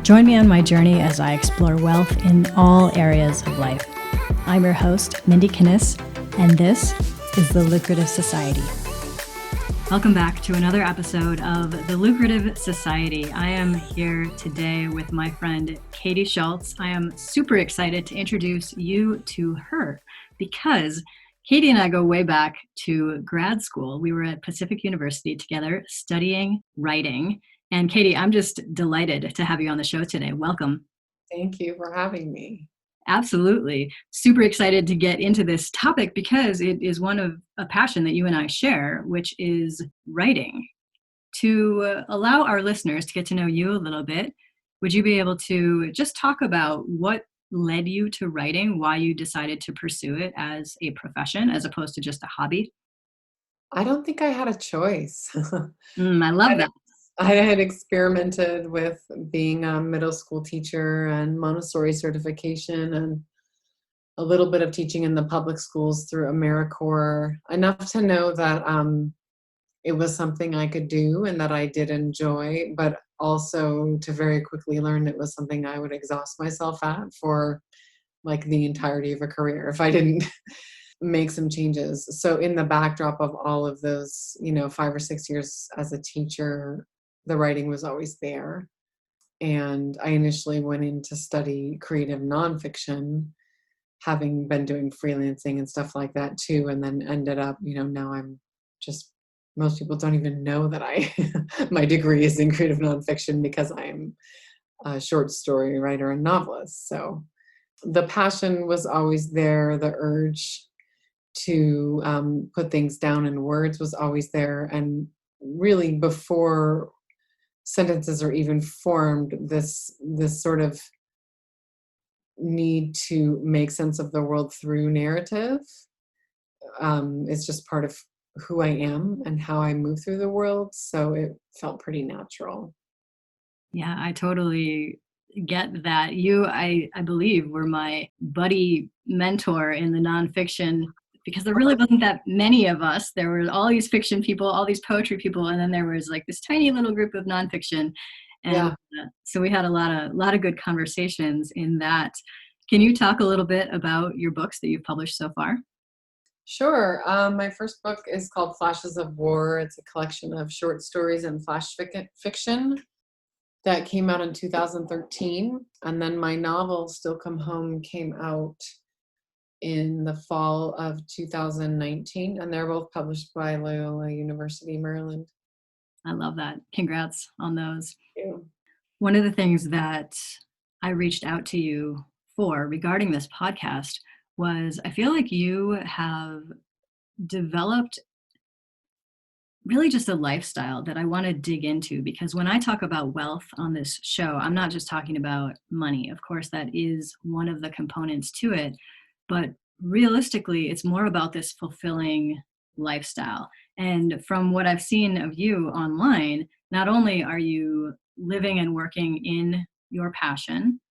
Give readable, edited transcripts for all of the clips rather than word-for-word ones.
Join me on my journey as I explore wealth in all areas of life. I'm your host, Mindy Kinnis, and this is The Lucrative Society. Welcome back to another episode of The Lucrative Society. I am here today with my friend, Katey Schultz. I am super excited to introduce you to her because Katey and I go way back to grad school. We were at Pacific University together studying writing. And Katey, I'm just delighted to have you on the show today. Welcome. Thank you for having me. Absolutely. Super excited to get into this topic because it is one of a passion that you and I share, which is writing. To allow our listeners to get to know you a little bit, would you be able to just talk about what led you to writing, why you decided to pursue it as a profession as opposed to just a hobby? I don't think I had a choice. I love that. I had experimented with being a middle school teacher and Montessori certification and a little bit of teaching in the public schools through AmeriCorps, enough to know that it was something I could do and that I did enjoy, but also to very quickly learn it was something I would exhaust myself at for like the entirety of a career if I didn't make some changes. So in the backdrop of all of those, 5 or 6 years as a teacher, the writing was always there. And I initially went in to study creative nonfiction, having been doing freelancing and stuff like that too, and then ended up, now I'm just, most people don't even know that my degree is in creative nonfiction because I'm a short story writer and novelist. So the passion was always there. The urge to put things down in words was always there. And really before sentences are even formed, this sort of need to make sense of the world through narrative is just part of who I am and how I move through the world. So it felt pretty natural. Yeah, I totally get that. You, I believe, were my buddy mentor in the nonfiction because there really wasn't that many of us. There were all these fiction people, all these poetry people, and then there was like this tiny little group of nonfiction. And so we had a lot of good conversations in that. Can you talk a little bit about your books that you've published so far? Sure. My first book is called Flashes of War. It's a collection of short stories and flash fiction that came out in 2013. And then my novel, Still Come Home, came out in the fall of 2019. And they're both published by Loyola University Maryland. I love that. Congrats on those. Thank you. One of the things that I reached out to you for regarding this podcast was I feel like you have developed really just a lifestyle that I want to dig into, because when I talk about wealth on this show, I'm not just talking about money. Of course, that is one of the components to it, but realistically, it's more about this fulfilling lifestyle. And from what I've seen of you online, not only are you living and working in your passion,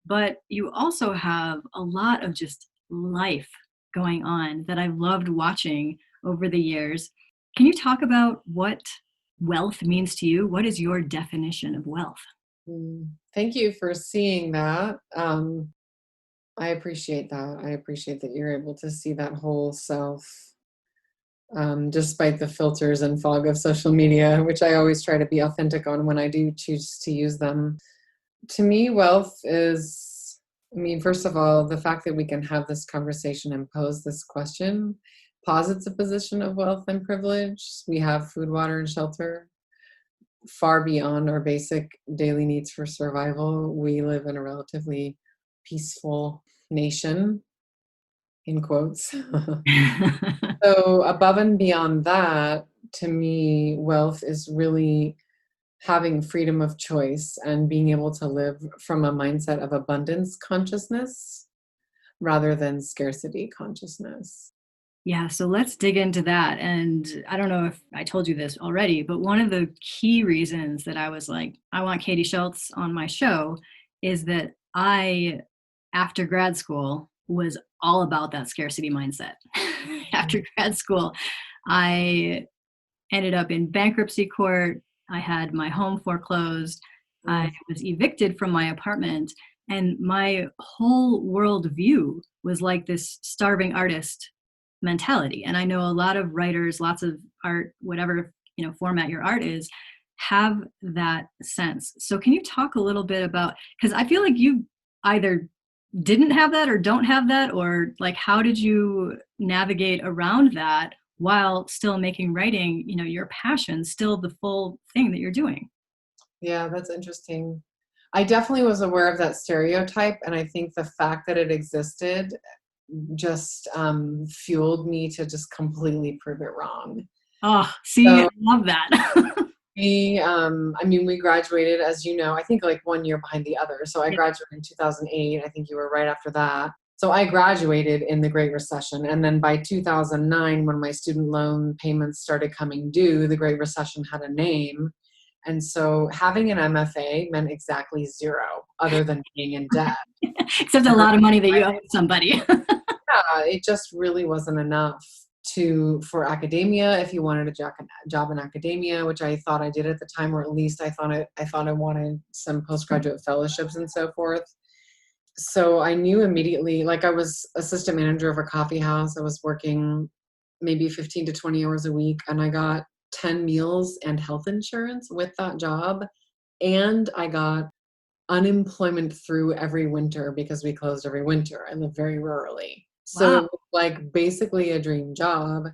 but you also have a lot of just life going on that I've loved watching over the years. Can you talk about what wealth means to you? What is your definition of wealth? Thank you for seeing that. I appreciate that. I appreciate that you're able to see that whole self, despite the filters and fog of social media, which I always try to be authentic on when I do choose to use them. To me, wealth is, first of all, the fact that we can have this conversation and pose this question posits a position of wealth and privilege. We have food, water, and shelter far beyond our basic daily needs for survival. We live in a relatively peaceful nation, in quotes. So above and beyond that, to me, wealth is really having freedom of choice and being able to live from a mindset of abundance consciousness rather than scarcity consciousness. Yeah, so let's dig into that. And I don't know if I told you this already, but one of the key reasons that I was like, I want Katey Schultz on my show is that I, after grad school, was all about that scarcity mindset. After grad school, I ended up in bankruptcy court. I had my home foreclosed. I was evicted from my apartment, and my whole worldview was like this starving artist mentality. And I know a lot of writers, lots of art, whatever, format your art is, have that sense. So can you talk a little bit about, because I feel like you either didn't have that or don't have that, or like, how did you navigate around that while still making writing, your passion, still the full thing that you're doing? Yeah, that's interesting. I definitely was aware of that stereotype, and I think the fact that it existed just fueled me to just completely prove it wrong. Oh, see, I So love that. we graduated, as you know, I think like 1 year behind the other. So I Yeah. graduated in 2008. I think you were right after that. So I graduated in the Great Recession. And then by 2009, when my student loan payments started coming due, the Great Recession had a name. And so having an MFA meant exactly zero, other than being in debt. Except a lot of money that you owe somebody. It just really wasn't enough for academia. If you wanted a job in academia, which I thought I did at the time, or at least I thought I wanted some postgraduate fellowships and so forth. So I knew immediately, like I was assistant manager of a coffee house. I was working maybe 15 to 20 hours a week, and I got 10 meals and health insurance with that job. And I got unemployment through every winter because we closed every winter. I live very rurally. So Wow. it was like basically a dream job.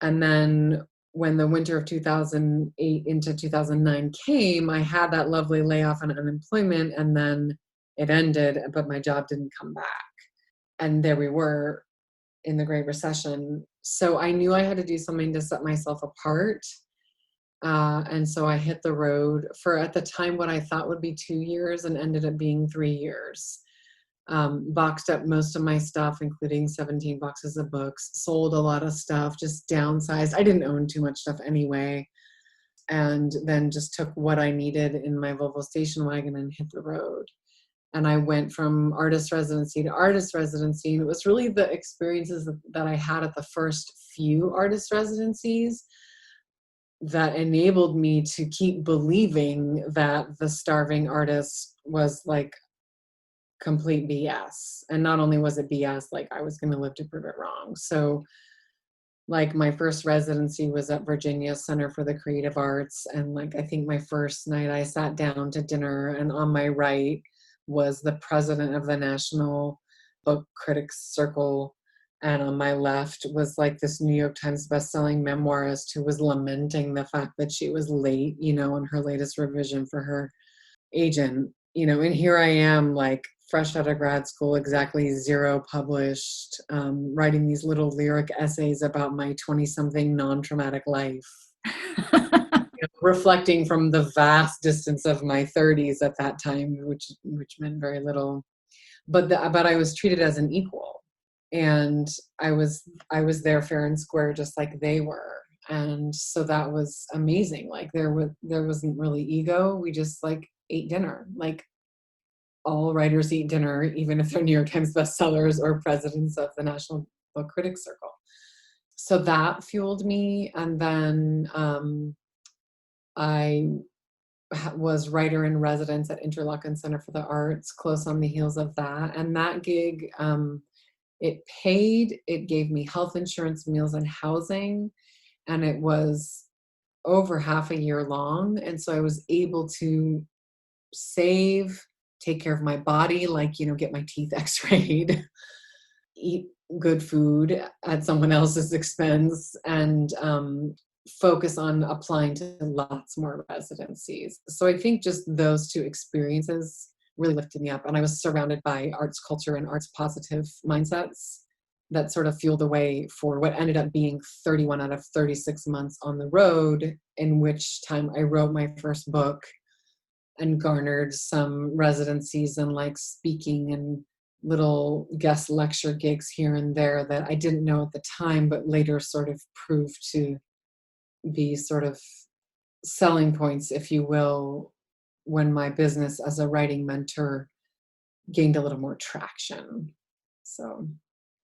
And then when the winter of 2008 into 2009 came, I had that lovely layoff and unemployment, and then it ended, but my job didn't come back. And there we were in the Great Recession. So I knew I had to do something to set myself apart. And so I hit the road for, at the time, what I thought would be 2 years and ended up being 3 years. Boxed up most of my stuff, including 17 boxes of books, sold a lot of stuff, just downsized. I didn't own too much stuff anyway. And then just took what I needed in my Volvo station wagon and hit the road. And I went from artist residency to artist residency. And it was really the experiences that I had at the first few artist residencies that enabled me to keep believing that the starving artist was like complete BS. And not only was it BS, like I was going to live to prove it wrong. So like my first residency was at Virginia Center for the Creative Arts. And like, I think my first night I sat down to dinner, and on my right was the president of the National Book Critics Circle. And on my left was like this New York Times bestselling memoirist who was lamenting the fact that she was late, on her latest revision for her agent, and here I am, like fresh out of grad school, exactly zero published, writing these little lyric essays about my 20-something non-traumatic life, reflecting from the vast distance of my 30s at that time, which meant very little. But I was treated as an equal, and I was there fair and square, just like they were. And so that was amazing. Like there wasn't really ego. We just like ate dinner. Like all writers eat dinner, even if they're New York Times bestsellers or presidents of the National Book Critics Circle. So that fueled me. And then I was writer in residence at Interlochen Center for the Arts, close on the heels of that. And that gig, it gave me health insurance, meals, and housing. And it was over half a year long. And so I was able to save, take care of my body, like, get my teeth x-rayed, eat good food at someone else's expense, and focus on applying to lots more residencies. So I think just those two experiences really lifted me up. And I was surrounded by arts culture and arts positive mindsets that sort of fueled the way for what ended up being 31 out of 36 months on the road, in which time I wrote my first book and garnered some residencies and like speaking and little guest lecture gigs here and there that I didn't know at the time, but later sort of proved to be sort of selling points, if you will, when my business as a writing mentor gained a little more traction. So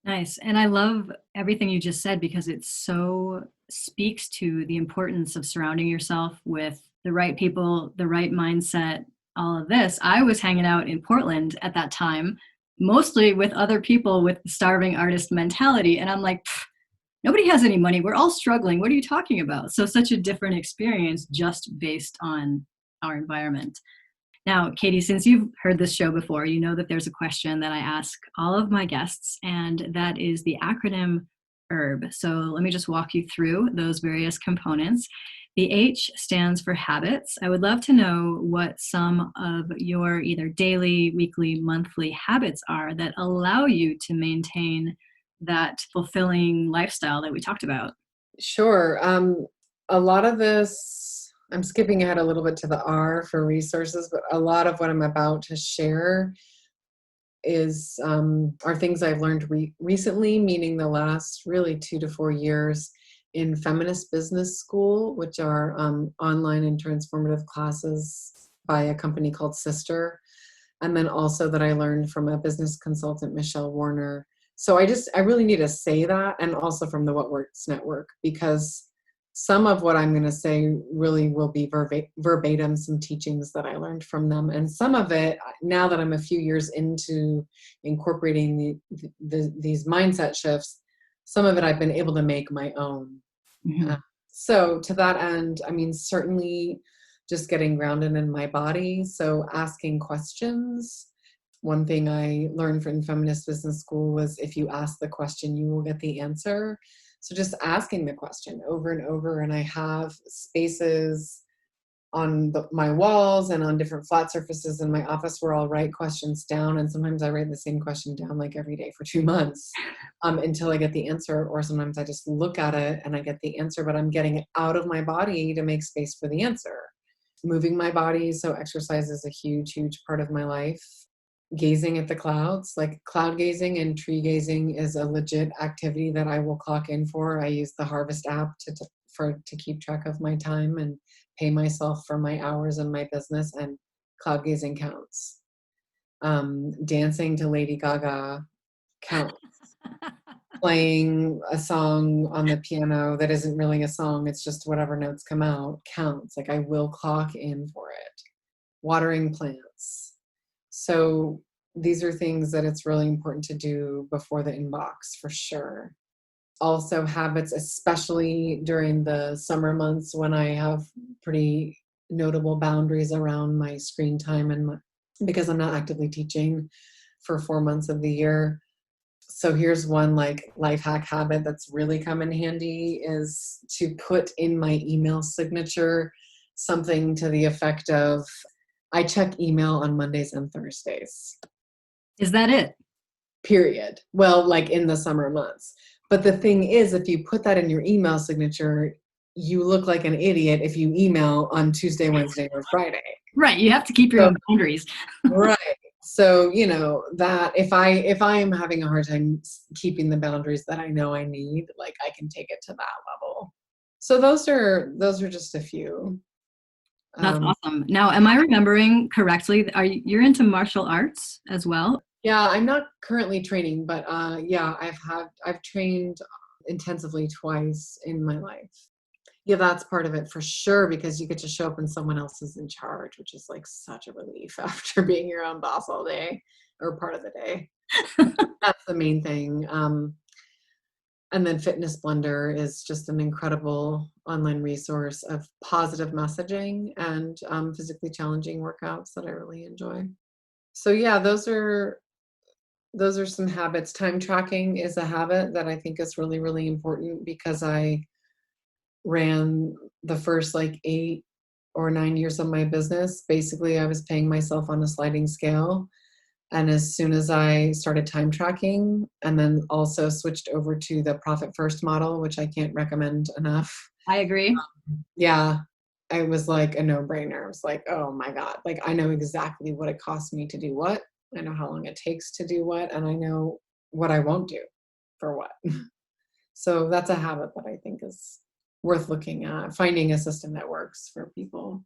Nice. And I love everything you just said, because it so speaks to the importance of surrounding yourself with the right people, the right mindset, all of this, I was hanging out in Portland at that time, mostly with other people with the starving artist mentality. And I'm like, nobody has any money. We're all struggling. What are you talking about? So such a different experience just based on our environment. Now, Katey, since you've heard this show before, you know that there's a question that I ask all of my guests, and that is the acronym HERB. So let me just walk you through those various components. The H stands for habits. I would love to know what some of your either daily, weekly, monthly habits are that allow you to maintain that fulfilling lifestyle that we talked about. Sure. A lot of this, I'm skipping ahead a little bit to the R for resources, but a lot of what I'm about to share is are things I've learned recently, meaning the last really 2 to 4 years in feminist business school, which are online and transformative classes by a company called Sister. And then also that I learned from a business consultant, Michelle Warner. So I really need to say that, and also from the What Works Network, because some of what I'm going to say really will be verbatim some teachings that I learned from them. And some of it, now that I'm a few years into incorporating these mindset shifts, some of it I've been able to make my own. Mm-hmm. So to that end, I mean, certainly just getting grounded in my body. So asking questions. One thing I learned from feminist business school was if you ask the question, you will get the answer. So just asking the question over and over. And I have spaces on my walls and on different flat surfaces in my office where I'll write questions down. And sometimes I write the same question down like every day for 2 months until I get the answer. Or sometimes I just look at it and I get the answer, but I'm getting it out of my body to make space for the answer. Moving my body. So exercise is a huge, huge part of my life. Gazing at the clouds, like cloud gazing and tree gazing is a legit activity that I will clock in for. I use the Harvest app to keep track of my time and pay myself for my hours in my business, and cloud gazing counts. Dancing to Lady Gaga counts. Playing a song on the piano that isn't really a song, it's just whatever notes come out, counts. Like I will clock in for it. Watering plants. So these are things that it's really important to do before the inbox, for sure. Also habits, especially during the summer months when I have pretty notable boundaries around my screen time and because I'm not actively teaching for 4 months of the year. So here's one like life hack habit that's really come in handy is to put in my email signature something to the effect of, I check email on Mondays and Thursdays. Is that it? Period. Well, like in the summer months. But the thing is, if you put that in your email signature, you look like an idiot if you email on Tuesday, Wednesday, or Friday. Right. You have to keep your own boundaries. Right. So, that if I am having a hard time keeping the boundaries that I know I need, like I can take it to that level. So those are just a few. That's awesome. Now, am I remembering correctly? You're into martial arts as well? Yeah, I'm not currently training, but yeah, I've trained intensively twice in my life. Yeah, that's part of it for sure, because you get to show up and someone else is in charge, which is like such a relief after being your own boss all day or part of the day. That's the main thing. And then Fitness Blender is just an incredible online resource of positive messaging and physically challenging workouts that I really enjoy. So yeah, those are some habits. Time tracking is a habit that I think is really, really important because I ran the first like 8 or 9 years of my business. Basically, I was paying myself on a sliding scale. And as soon as I started time tracking and then also switched over to the profit first model, which I can't recommend enough. I agree. Yeah, it was like a no-brainer. I was like, oh my God, like I know exactly what it costs me to do what. I know how long it takes to do what, and I know what I won't do for what. So that's a habit that I think is worth looking at, finding a system that works for people.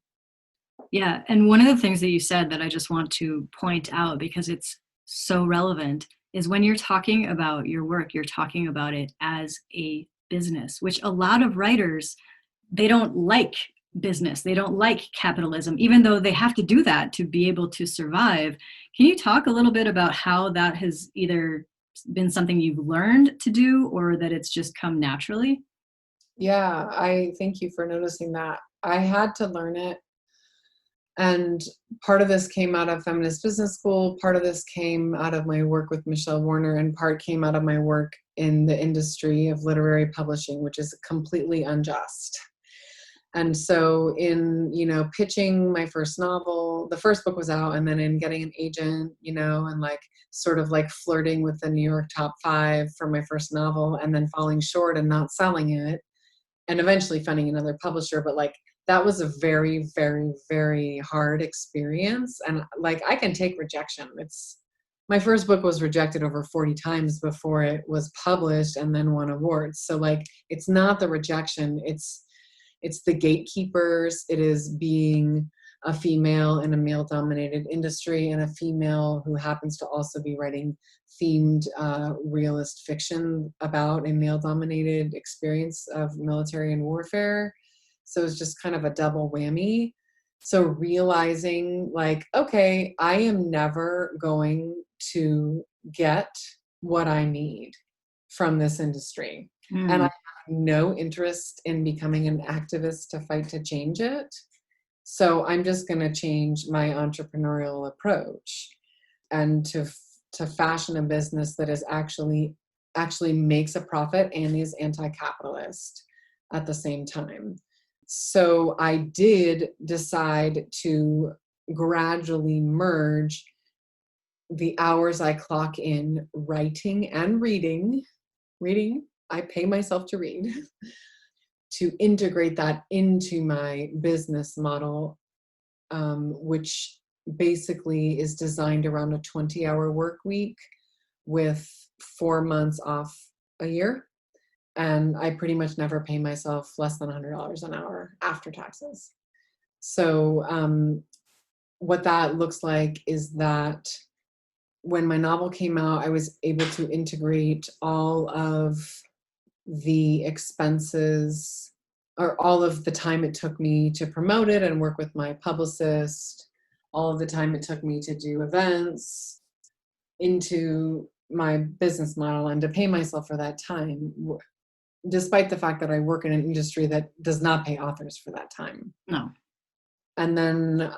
Yeah. And one of the things that you said that I just want to point out because it's so relevant is when you're talking about your work, you're talking about it as a business, which a lot of writers, they don't like business. They don't like capitalism, even though they have to do that to be able to survive. Can you talk a little bit about how that has either been something you've learned to do or that it's just come naturally? Yeah, I thank you for noticing that. I had to learn it. And part of this came out of feminist business school, part of this came out of my work with Michelle Warner, and part came out of my work in the industry of literary publishing, which is completely unjust. And so in, pitching my first novel, the first book was out, and then in getting an agent, and like sort of like flirting with the New York top 5 for my first novel, and then falling short and not selling it, and eventually finding another publisher. But like, that was a very, very, very hard experience. And like, I can take rejection. My first book was rejected over 40 times before it was published and then won awards. So like, it's not the rejection, it's the gatekeepers. It is being a female in a male-dominated industry, and a female who happens to also be writing themed realist fiction about a male-dominated experience of military and warfare. So it's just kind of a double whammy. So realizing like, okay, I am never going to get what I need from this industry. And I have no interest in becoming an activist to fight to change it. So I'm just going to change my entrepreneurial approach and to fashion a business that is actually makes a profit and is anti-capitalist at the same time. So I did decide to gradually merge the hours I clock in writing and reading, I pay myself to read, to integrate that into my business model, which basically is designed around a 20-hour work week with 4 months off a year. And I pretty much never pay myself less than $100 an hour after taxes. So what that looks like is that when my novel came out, I was able to integrate all of the expenses, or all of the time it took me to promote it and work with my publicist, all of the time it took me to do events, into my business model and to pay myself for that time, despite the fact that I work in an industry that does not pay authors for that time. No. And then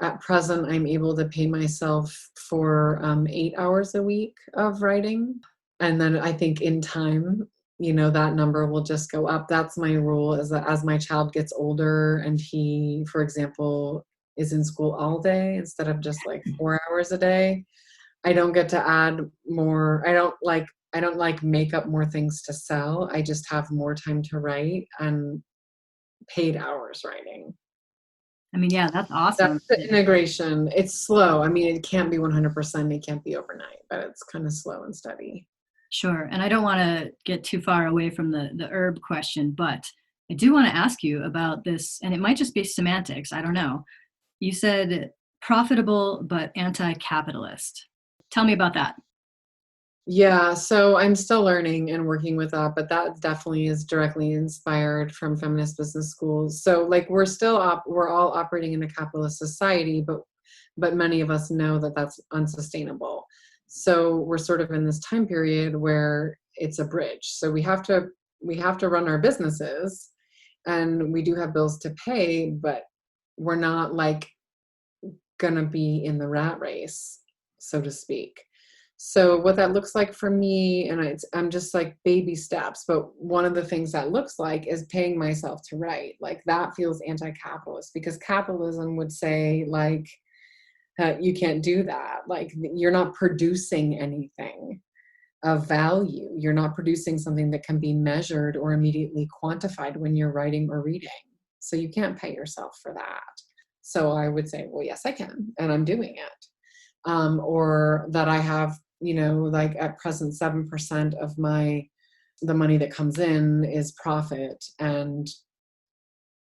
at present, I'm able to pay myself for 8 hours a week of writing. And then I think in time, that number will just go up. That's my rule, is that as my child gets older and he, for example, is in school all day instead of just like 4 hours a day, I don't get to add more. I don't like make up more things to sell. I just have more time to write and paid hours writing. I mean, yeah, that's awesome. That's the integration. It's slow. I mean, it can't be 100%. It can't be overnight, but it's kind of slow and steady. Sure. And I don't want to get too far away from the herb question, but I do want to ask you about this, and it might just be semantics. I don't know. You said profitable but anti-capitalist. Tell me about that. Yeah, so I'm still learning and working with that, but that definitely is directly inspired from feminist business schools. So like we're all operating in a capitalist society, but many of us know that that's unsustainable. So we're sort of in this time period where it's a bridge. So we have to run our businesses, and we do have bills to pay, but we're not like gonna be in the rat race, so to speak. So what that looks like for me, and I'm just like baby steps, but one of the things that looks like is paying myself to write. Like that feels anti-capitalist, because capitalism would say like, you can't do that. Like you're not producing anything of value. You're not producing something that can be measured or immediately quantified when you're writing or reading. So you can't pay yourself for that. So I would say, well, yes, I can, and I'm doing it. Or that I have, like at present, 7% of the money that comes in is profit. And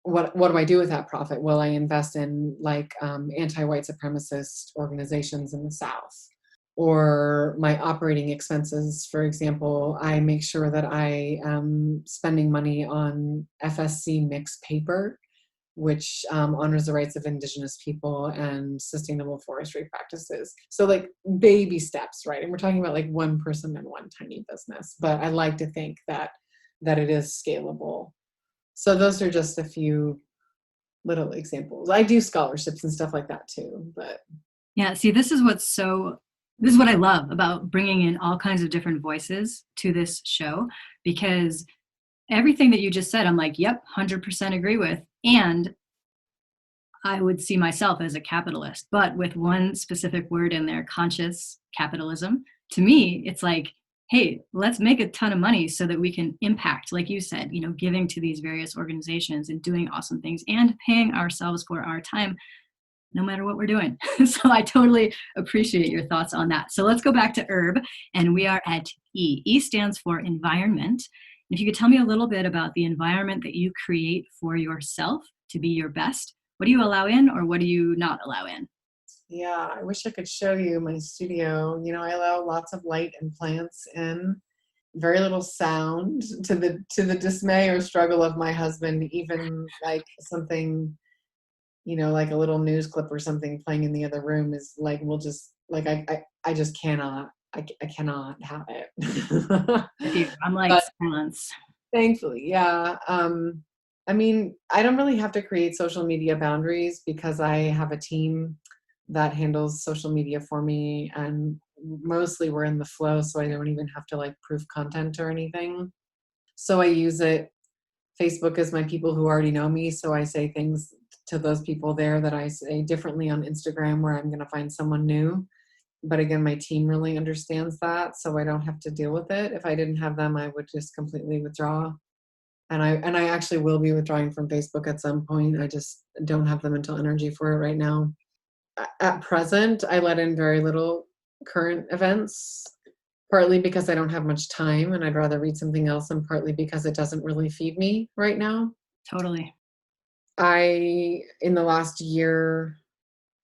what do I do with that profit? Well, I invest in like anti-white supremacist organizations in the South. Or my operating expenses, for example, I make sure that I am spending money on FSC mixed paper, which honors the rights of Indigenous people and sustainable forestry practices. So like baby steps, right? And we're talking about like one person and one tiny business, but I like to think that it is scalable. So those are just a few little examples. I do scholarships and stuff like that too, but. Yeah, see, this is what I love about bringing in all kinds of different voices to this show, because everything that you just said, I'm like, yep, 100% agree with. And I would see myself as a capitalist, but with one specific word in there, conscious capitalism. To me, it's like, hey, let's make a ton of money so that we can impact, like you said, giving to these various organizations and doing awesome things and paying ourselves for our time, no matter what we're doing. So I totally appreciate your thoughts on that. So let's go back to herb, and we are at E. E stands for environment. If you could tell me a little bit about the environment that you create for yourself to be your best. What do you allow in, or what do you not allow in? Yeah, I wish I could show you my studio. I allow lots of light and plants in, very little sound, to the dismay or struggle of my husband. Even like something, like a little news clip or something playing in the other room is like, we'll just like, I just cannot, I cannot have it. I'm like, But silence. thankfully, yeah. I mean, I don't really have to create social media boundaries because I have a team that handles social media for me, and mostly we're in the flow, so I don't even have to like proof content or anything. So I use it. Facebook is my people who already know me, so I say things to those people there that I say differently on Instagram, where I'm going to find someone new. But again, my team really understands that, so I don't have to deal with it. If I didn't have them, I would just completely withdraw. And I actually will be withdrawing from Facebook at some point. I just don't have the mental energy for it right now. At present, I let in very little current events, partly because I don't have much time and I'd rather read something else, and partly because it doesn't really feed me right now. Totally. In the last year,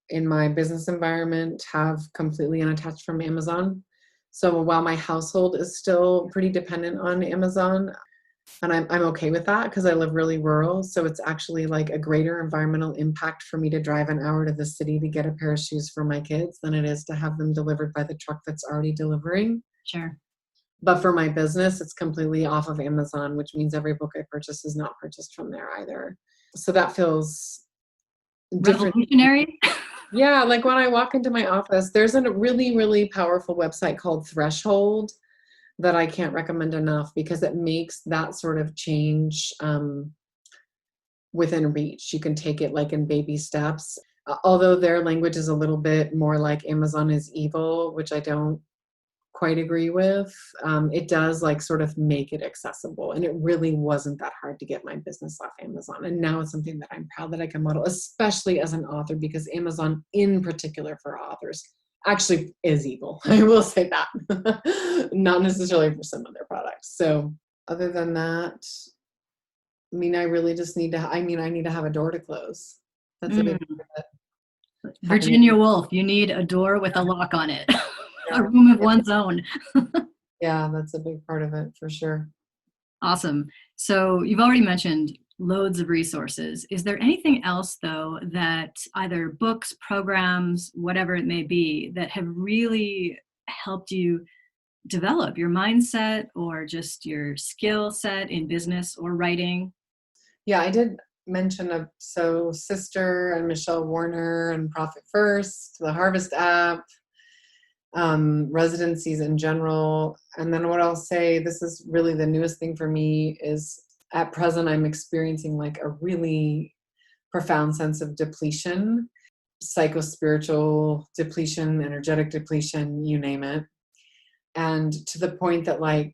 in my business environment, have completely unattached from Amazon. So while my household is still pretty dependent on Amazon, and I'm okay with that because I live really rural. So it's actually like a greater environmental impact for me to drive an hour to the city to get a pair of shoes for my kids than it is to have them delivered by the truck that's already delivering. Sure. But for my business, it's completely off of Amazon, which means every book I purchase is not purchased from there either. So that feels different. Revolutionary. Yeah, like when I walk into my office, there's a really, really powerful website called Threshold that I can't recommend enough because it makes that sort of change within reach. You can take it like in baby steps. Although their language is a little bit more like Amazon is evil, which I don't quite agree with, it does like sort of make it accessible. And it really wasn't that hard to get my business off Amazon. And now it's something that I'm proud that I can model, especially as an author, because Amazon in particular for authors actually is evil. I will say that. Not necessarily for some other products. So other than that, I mean, I really just need to, I need to have a door to close. That's a big part of it. Virginia Woolf, you need a door with a lock on it. Yeah. A room of one's own. Yeah, that's a big part of it for sure. Awesome. So you've already mentioned loads of resources. Is there anything else, though, that either books, programs, whatever it may be, that have really helped you develop your mindset or just your skill set in business or writing? Yeah, I did mention Sister and Michelle Warner and Profit First, the Harvest app, residencies in general. And then what I'll say, this is really the newest thing for me, is at present I'm experiencing like a really profound sense of depletion, psychospiritual depletion, energetic depletion, you name it. And to the point that like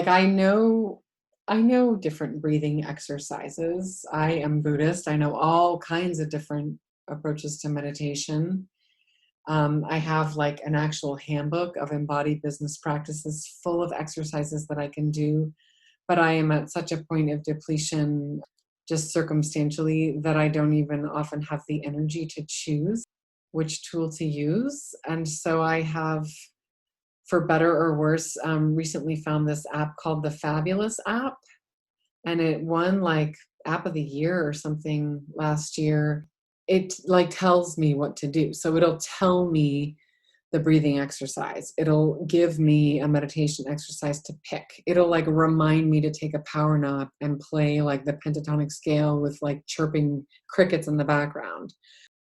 I know different breathing exercises. I am Buddhist. I know all kinds of different approaches to meditation. I have like an actual handbook of embodied business practices full of exercises that I can do, but I am at such a point of depletion just circumstantially that I don't even often have the energy to choose which tool to use. And so I have, for better or worse, recently found this app called the Fabulous app. And it won like app of the year or something last year. It like tells me what to do. So it'll tell me the breathing exercise. It'll give me a meditation exercise to pick. It'll like remind me to take a power nap and play like the pentatonic scale with like chirping crickets in the background.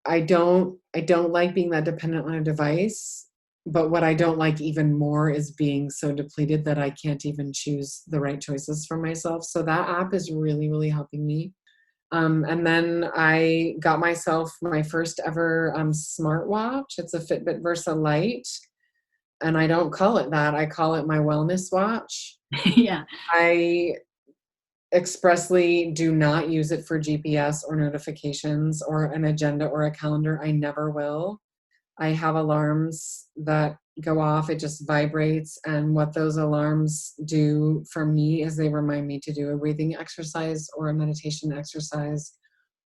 I don't like being that dependent on a device, but what I don't like even more is being so depleted that I can't even choose the right choices for myself. So that app is really, really helping me. And then I got myself my first ever smartwatch. It's a Fitbit Versa Lite. And I don't call it that. I call it my wellness watch. Yeah. I expressly do not use it for GPS or notifications or an agenda or a calendar. I never will. I have alarms that go off. It just vibrates. And what those alarms do for me is they remind me to do a breathing exercise or a meditation exercise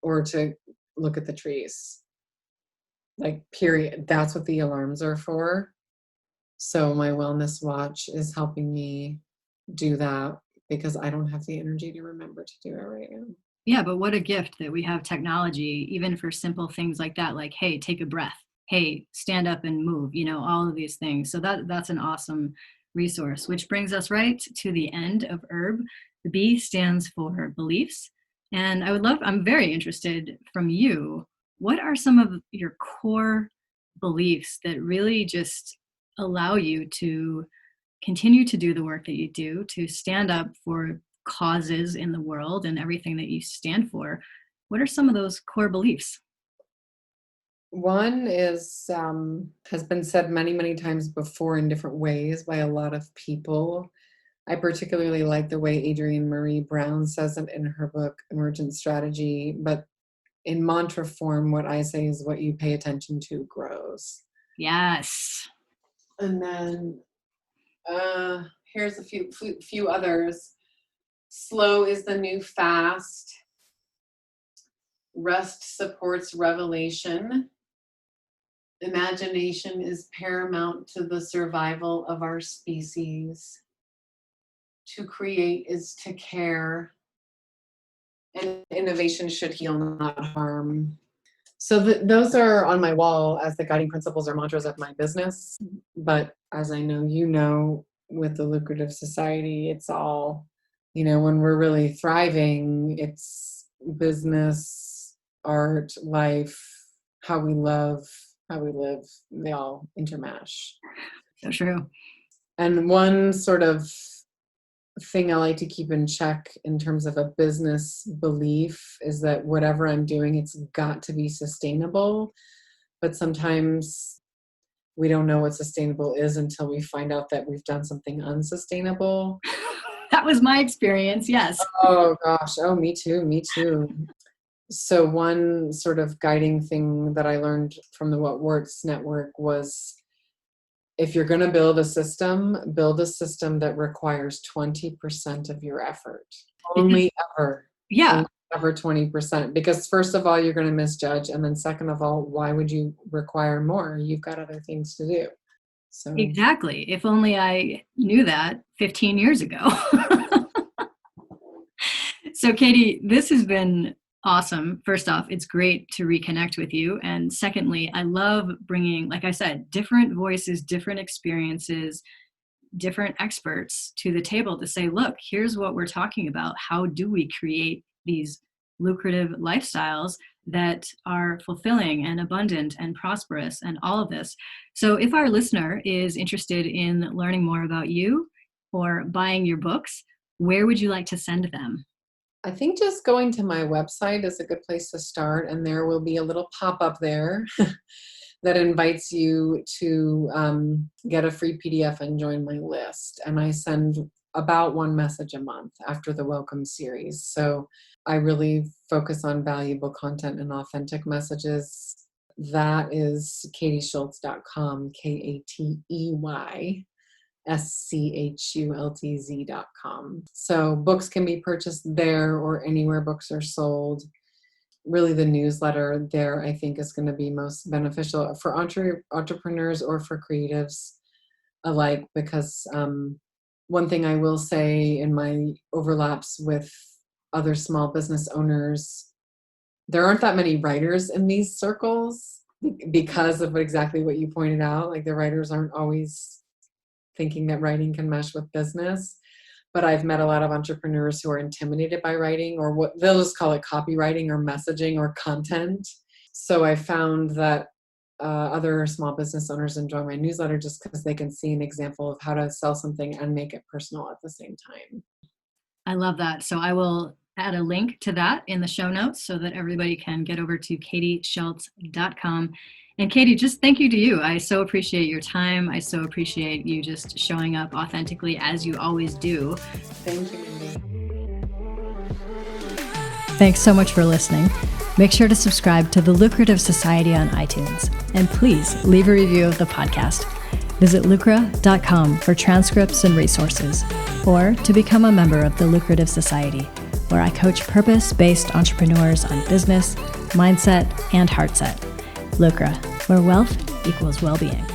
or to look at the trees. Like, period. That's what the alarms are for. So my wellness watch is helping me do that because I don't have the energy to remember to do it right now. Yeah, but what a gift that we have technology, even for simple things like that, like, hey, take a breath. Hey, stand up and move, all of these things. So that's an awesome resource, which brings us right to the end of HERB. The B stands for beliefs. And I'm very interested from you, what are some of your core beliefs that really just allow you to continue to do the work that you do, to stand up for causes in the world and everything that you stand for? What are some of those core beliefs? One is has been said many, many times before in different ways by a lot of people. I particularly like the way Adrienne Marie Brown says it in her book, Emergent Strategy. But in mantra form, what I say is what you pay attention to grows. Yes. And then here's a few others. Slow is the new fast. Rest supports revelation. Imagination is paramount to the survival of our species. To create is to care. And innovation should heal, not harm. So those are on my wall as the guiding principles or mantras of my business. But as I know, with the lucrative society, it's all, when we're really thriving, it's business, art, life, how we love, how we live, they all intermesh. So true. And one sort of thing I like to keep in check in terms of a business belief is that whatever I'm doing, it's got to be sustainable. But sometimes we don't know what sustainable is until we find out that we've done something unsustainable. That was my experience, yes. Oh gosh, me too. So one sort of guiding thing that I learned from the What Works Network was, if you're going to build a system that requires 20% of your effort. Only ever. Yeah. Only ever 20%. Because first of all, you're going to misjudge. And then second of all, why would you require more? You've got other things to do. So Exactly. If only I knew that 15 years ago. So Katey, this has been awesome. First off, it's great to reconnect with you. And secondly, I love bringing, like I said, different voices, different experiences, different experts to the table to say, look, here's what we're talking about. How do we create these lucrative lifestyles that are fulfilling and abundant and prosperous and all of this? So if our listener is interested in learning more about you or buying your books, where would you like to send them? I think just going to my website is a good place to start, and there will be a little pop-up there that invites you to get a free PDF and join my list. And I send about one message a month after the welcome series. So I really focus on valuable content and authentic messages. That is kateyschultz.com, KateySchultz.com. So books can be purchased there or anywhere books are sold. Really, the newsletter there, I think, is going to be most beneficial for entrepreneurs or for creatives alike, because one thing I will say in my overlaps with other small business owners. There aren't that many writers in these circles because of exactly what you pointed out. Like, the writers aren't always thinking that writing can mesh with business. But I've met a lot of entrepreneurs who are intimidated by writing, or what they'll just call it copywriting or messaging or content. So I found that other small business owners enjoy my newsletter just because they can see an example of how to sell something and make it personal at the same time. I love that. So I will add a link to that in the show notes so that everybody can get over to kateyschultz.com. And Katey, just thank you to you. I so appreciate your time. I so appreciate you just showing up authentically as you always do. Thank you, Mindy. Thanks so much for listening. Make sure to subscribe to The Lucrative Society on iTunes. And please leave a review of the podcast. Visit lucra.com for transcripts and resources, or to become a member of The Lucrative Society, where I coach purpose-based entrepreneurs on business, mindset, and heart set. Lucra, where wealth equals well-being.